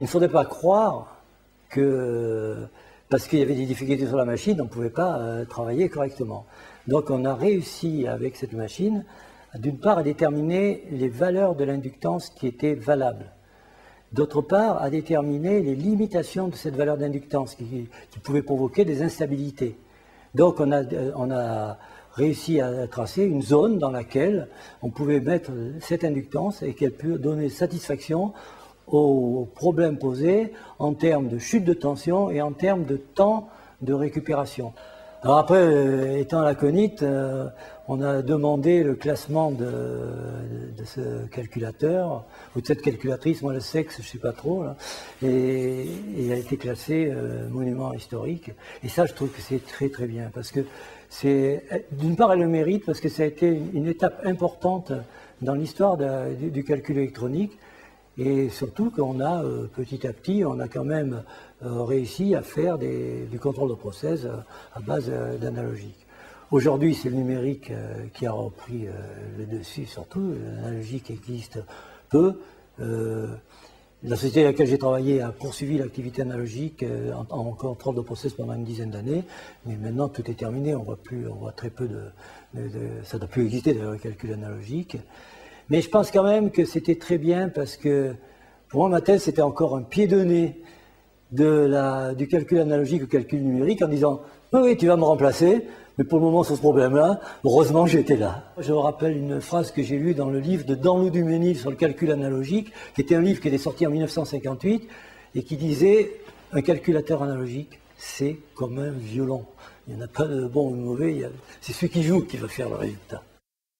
Il ne faudrait pas croire que, parce qu'il y avait des difficultés sur la machine, on ne pouvait pas travailler correctement. Donc on a réussi avec cette machine, d'une part à déterminer les valeurs de l'inductance qui étaient valables. D'autre part, à déterminer les limitations de cette valeur d'inductance qui pouvait provoquer des instabilités. Donc on a réussi à tracer une zone dans laquelle on pouvait mettre cette inductance et qu'elle peut donner satisfaction aux problèmes posés en termes de chute de tension et en termes de temps de récupération. Alors après, étant laconite, on a demandé le classement de ce calculateur, ou de cette calculatrice, moi le sexe, je ne sais pas trop, là, et il a été classé monument historique. Et ça, je trouve que c'est très très bien, parce que d'une part, elle le mérite, parce que ça a été une étape importante dans l'histoire du calcul électronique, et surtout qu'on a, petit à petit, on a quand même réussi à faire du contrôle de process à base d'analogique. Aujourd'hui, c'est le numérique qui a repris le dessus, surtout. L'analogique existe peu. La société à laquelle j'ai travaillé a poursuivi l'activité analogique en contrôle de process pendant une dizaine d'années, mais maintenant tout est terminé, on voit très peu ça ne doit plus exister d'ailleurs, le calcul analogique. Mais je pense quand même que c'était très bien parce que pour moi, ma thèse, c'était encore un pied de nez du calcul analogique au calcul numérique en disant « Oui, tu vas me remplacer, mais pour le moment, sur ce problème-là, heureusement que j'étais là. » Je me rappelle une phrase que j'ai lue dans le livre de Danlou Duménil sur le calcul analogique, qui était un livre qui était sorti en 1958 et qui disait « Un calculateur analogique, c'est comme un violon. Il n'y en a pas de bon ou de mauvais, c'est celui qui joue qui va faire le résultat. »